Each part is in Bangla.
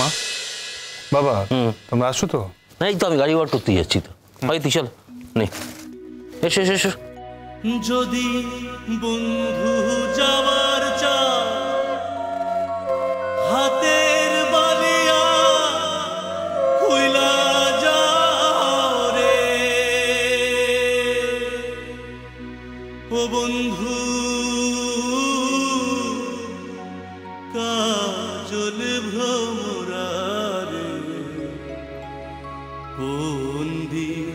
মা বাবা তোমরা আসছো তো? না, এই তো আমি গাড়ি বার করতে যাচ্ছি তো। ভাই তুই চল, নে এসো এসো এসো। যদি বন্ধু যাওয়ার চা হাতের বালিয়া খুইলা যাও রে ও বন্ধু কাজল ভ্রমরা রে কোন দিন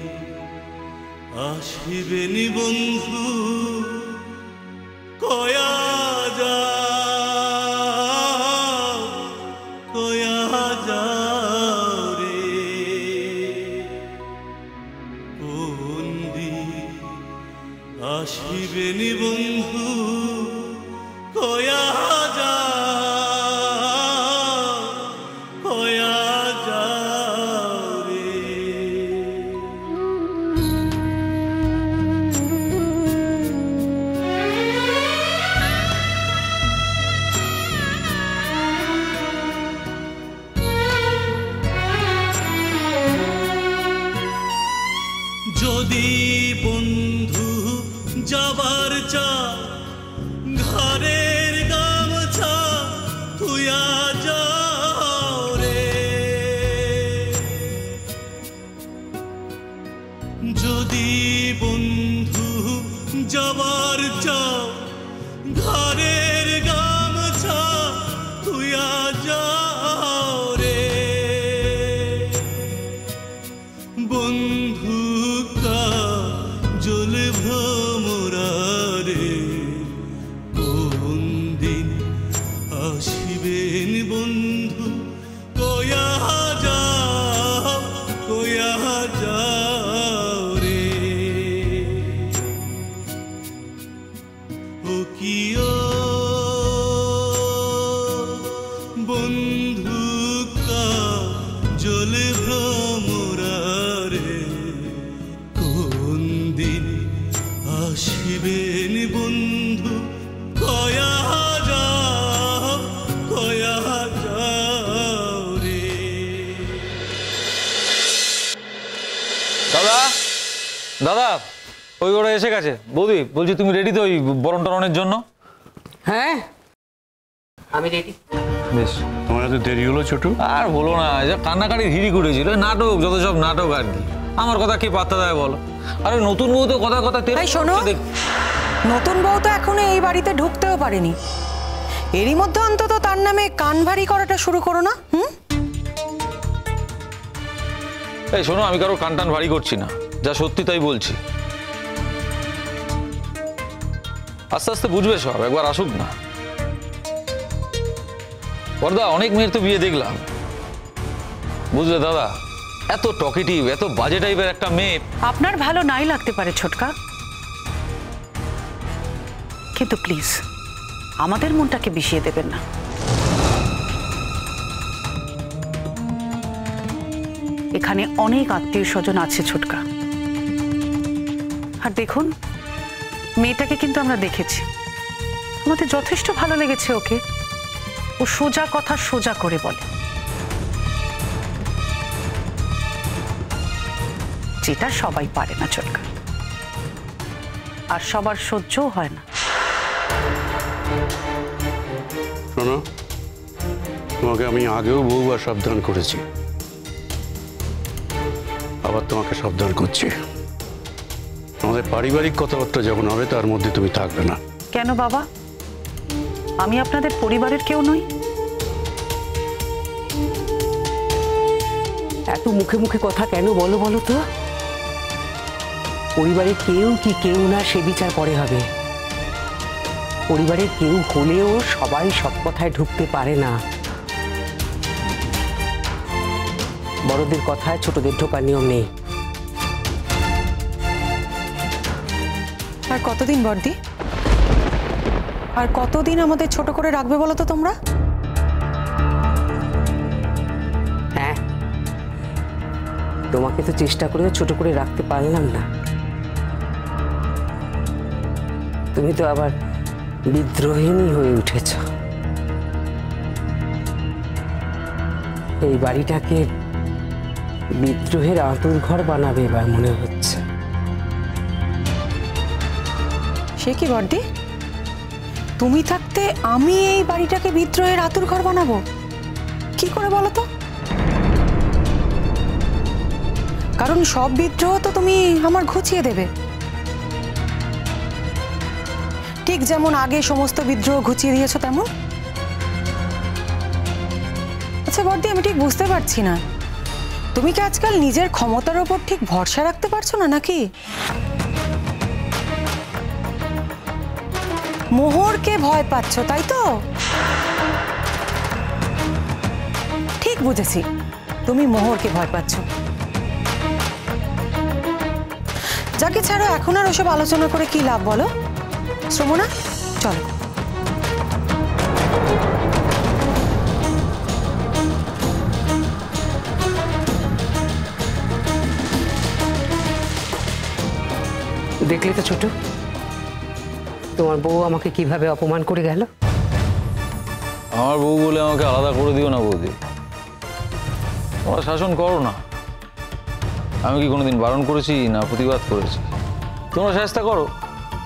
আসিবেনি বন্ধু কয়া যাও রে কোন দিন আসিবেনি বন্ধু কয়া যাও রে। যদি বন্ধু যাবার চা ঘরের গামছা তুইয়া যাও রে যদি বন্ধু যাবার চা ঘরের গামছা তুইয়া যাও রে বন্ধু কাজল ভ্রমরা রে কোন দিন আসিবেন বন্ধু কয়া যাও রে ও কিও বন্ধু কাজল ভ্রমরা রে কোন দিন আসিবেন বন্ধু কয়া যাও রে। দাদা দাদা ওই ওরা এসে গেছে। বৌদি বলছি তুমি রেডি তো ওই বরণ টরণের জন্য? হ্যাঁ আমি রেডি। বেশ। তোমার এত দেরি হলো ছোটু? আর বলো না, যে কান্নাকাটি হিড়ি করেছিল, নাটক যত সব নাটক আর কি। আমার কথা কি পাত্তা দেয় বলো? আরে নতুন বউ তো কথা কথা শোনো, নতুন বউ তো এখনো এই বাড়িতে ঢুকতেও পারেনি, এরই মধ্যে অন্তত তার নামে কান ভারী করাটা শুরু করো না। এই শোনো, আমি কারো কান টান ভারী করছি না, যা সত্যি তাই বলছি। আস্তে আস্তে বুঝবে সব, একবার আসুক না। বড়দা অনেক মেয়ের তো বিয়ে দেখলাম, বুঝলে দাদা, এত টকেটিভ এত বাজে টাইপের একটা মেয়ে আপনার ভালো নাই লাগতে পারে ছোটকা, কিন্তু প্লিজ আমাদের মনটাকে বিষিয়ে দেবেন না। এখানে অনেক আত্মীয় স্বজন আছে ছোটকা, আর দেখুন মেয়েটাকে কিন্তু আমরা দেখেছি, আমাদের যথেষ্ট ভালো লেগেছে ওকে। ও সোজা কথা সোজা করে বলে, যেটা সবাই পারে না ছোটকা, আর সবার সহ্যও হয় না। শোনো, তোমাকে আমি আগেও বহুবার সাবধান করেছি, আবার তোমাকে সাবধান করছি। আমাদের পারিবারিক কথাবার্তা যখন হবে তার মধ্যে তুমি থাকবে না। কেন বাবা, আমি আপনাদের পরিবারের কেউ নই? এত মুখে মুখে কথা কেন বলো বলো তো? পরিবারে কেউ কি কেউ না সে বিচার পরে হবে। পরিবারের কেউ হলেও সবাই সব কথায় ঢুকতে পারে না। বড়দের কথায় ছোটদের ঢোকার নিয়ম নেই। আর কতদিন বর্দি, আর কতদিন আমাদের ছোট করে রাখবে বলো তো তোমরা? হ্যাঁ, তোমাকে তো চেষ্টা করেও ছোট করে রাখতে পারলাম না। তুমি তো আবার বিদ্রোহিণী হয়ে উঠেছ। এই বাড়িটাকে বিদ্রোহের আঁতুর ঘর বানাবে এবার মনে হচ্ছে। সে কি বড়দি, তুমি থাকতে আমি এই বাড়িটাকে বিদ্রোহের আঁতুর ঘর বানাবো? কি করে বলো তো? কারণ সব বিদ্রোহ তো তুমি আমার ঘুচিয়ে দেবে, ঠিক যেমন আগে সমস্ত বিদ্রোহ ঘুচিয়ে দিয়েছো তেমন। আচ্ছা বড়দি, আমি ঠিক বুঝতে পারছি না, তুমি কি আজকাল নিজের ক্ষমতার ওপর ঠিক ভরসা রাখতে পারছো না নাকি? মোহরকে ভয় পাচ্ছ তাই তো? ঠিক বুঝেছি, তুমি মোহরকে ভয় পাচ্ছ। যাকে ছাড়ো, এখন আর ওসব আলোচনা করে কি লাভ বলো? শ্রমণা, চলো। দেখলে তো ছোট, তোমার বউ আমাকে কিভাবে অপমান করে গেল। আমার বউ বলে আমাকে আলাদা করে দিও না বৌদি, তোমরা শাসন করো না। আমি কি কোনোদিন বারণ করেছি না প্রতিবাদ করেছি? তোমরা শায়েস্তা করো,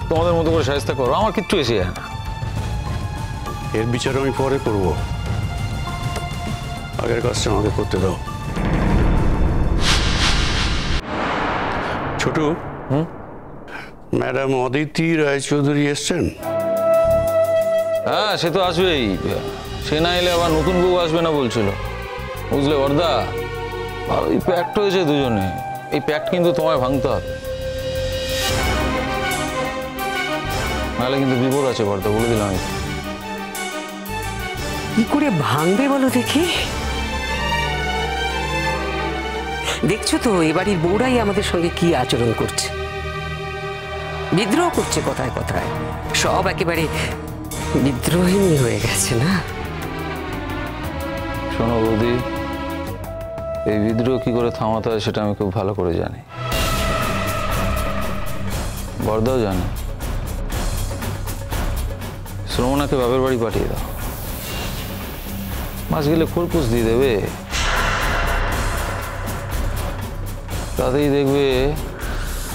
তোমাদের মতো করে শায়েস্তা করো, আমার কিচ্ছু এসে যায় না। এর বিচার আমি পরে করব, আগের কাজটা আমাকে করতে দাও। ছোট, ম্যাডাম অদিতি রায়চৌধুরী এসছেন? হ্যাঁ, সে তো আসবেই, সে না এলে আবার নতুন বউ আসবে না বলছিল, বুঝলে বর্দা। আর ওই প্যাক্ট হয়েছে দুজনে, এই প্যাক্ট কিন্তু তোমায় ভাঙতে হবে, নাহলে কিন্তু বিপদ আছে বর্দা, বলে দিলাম। কি করে ভাঙবে বলো দেখি? দেখছো তো এবাড়ির বউরাই আমাদের সঙ্গে কি আচরণ করছে, বিদ্রোহ করছে কথায় কথায়, সব একেবারে বিদ্রোহিনী হয়ে গেছে না? শোনো বৌদি, এই বিদ্রোহ কি করে থামাতে হয় সেটা আমি খুব ভালো করে জানি, বর্দাও জানে। শ্রমণাকে বাপের বাড়ি পাঠিয়ে দাও, মাস গেলে খোরপোশ দিয়ে দেবে, তাতেই দেখবে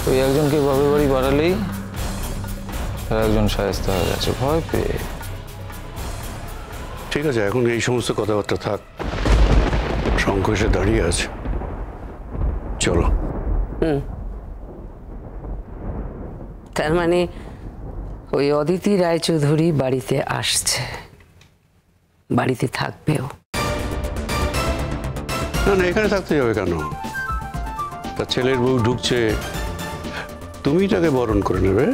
ওই একজনকে বাপের বাড়ি পাঠালেই আর একজন শায়েস্তা হয়ে গেছে ভয় পেয়ে। ঠিক আছে, এখন এই সমস্ত কথাবার্তা থাক, শঙ্খ এসে দাঁড়িয়ে আছে, চলো। তার মানে ওই অদিতি রায়চৌধুরী বাড়িতে আসছে, বাড়িতে থাকবেও? না না, এখানে থাকতে যাবে কেন? তার ছেলের বউ ঢুকছে, তুমি তাকে বরণ করে নেবে।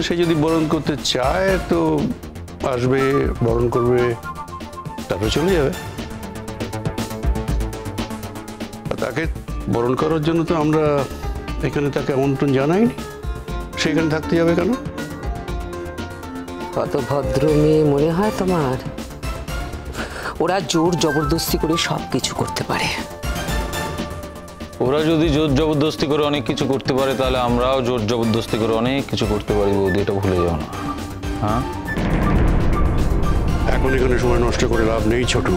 সে যদি বরণ করতে চায় তো আসবে, বরণ করবে, তারপরে চলে যাবে। তাকে বরণ করার জন্য তো আমরা এখানে তাকে আমন্ত্রণ জানাইনি, সেখানে থাকতে যাবে কেন? কত ভদ্র মেয়ে মনে হয় তোমার? ওরা জোর জবরদস্তি করে সব কিছু করতে পারে। ওরা যদি জোর জবরদস্তি করে অনেক কিছু করতে পারে, তাহলে আমরাও জোর জবরদস্তি করে অনেক কিছু করতে পারি বৌদি, এটা ভুলে যাও না। হ্যাঁ, এখন এখানে সময় নষ্ট করে লাভ নেই ছোট।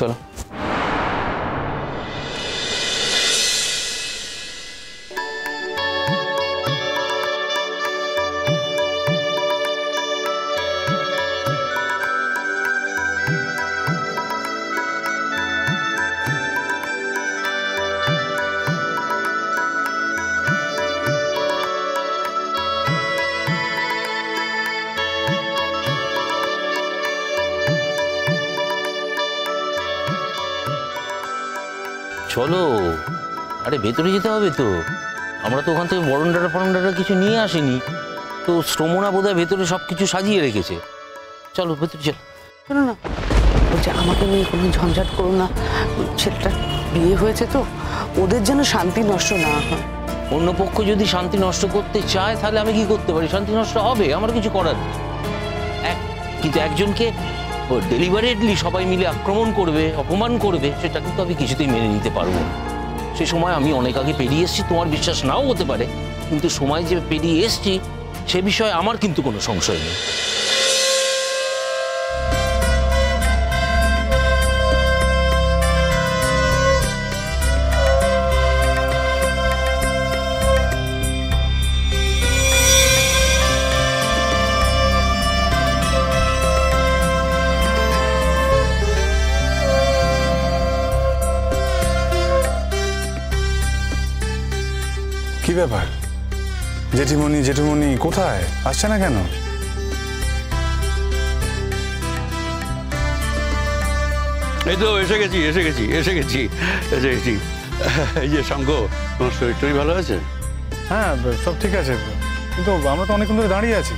চলো। চলো, আরে ভেতরে যেতে হবে তো, আমরা তো ওখান থেকে বরণডাটা কিছু নিয়ে আসিনি তো। শ্রমণা বোধহয় ভেতরে সব কিছু সাজিয়ে রেখেছে, চলো ভেতরে চলো। শোনো না, বলছে আমাকে নিয়ে কোনো ঝঞ্ঝাট করো না, ছেলেটার বিয়ে হয়েছে তো, ওদের যেন শান্তি নষ্ট না হয়। অন্য পক্ষ যদি শান্তি নষ্ট করতে চায় তাহলে আমি কি করতে পারি? শান্তি নষ্ট হবে, আমার কিছু করার নেই। কিন্তু একজনকে ডেলিভারেটলি সবাই মিলে আক্রমণ করবে, অপমান করবে, সেটা কিন্তু আমি কিছুতেই মেনে নিতে পারবো না। সে সময় আমি অনেক আগে পেরিয়ে এসেছি, তোমার বিশ্বাস নাও হতে পারে, কিন্তু সময় যে পেরিয়ে এসেছি সে বিষয়ে আমার কিন্তু কোনো সংশয় নেই। ব্যাপার? জেঠিমণি জেঠিমণি কোথায়? আসছে না কেন? এই তো এসে গেছি এই যে শঙ্খ, তোমার শরীর টরীর ভালো আছে? হ্যাঁ, সব ঠিক আছে, কিন্তু আমরা তো অনেকক্ষণ ধরে দাঁড়িয়ে আছি।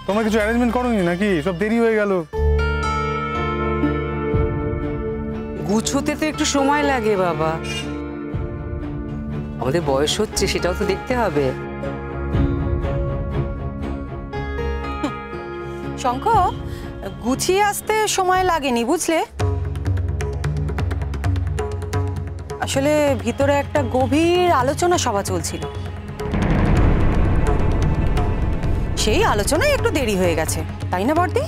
তোমরা কিছু অ্যারেঞ্জমেন্ট করোনি নাকি? সব দেরি হয়ে গেল। গুছোতে তো একটু সময় লাগে বাবা, আমাদের বয়স হচ্ছে, সেটাও তো দেখতে হবে। শঙ্খ, গুছিয়ে আসতে সময় লাগেনি বুঝলে। আসলে ভিতরে একটা গভীর আলোচনা সভা চলছিল, সেই আলোচনায় একটু দেরি হয়ে গেছে, তাই না বর্দি?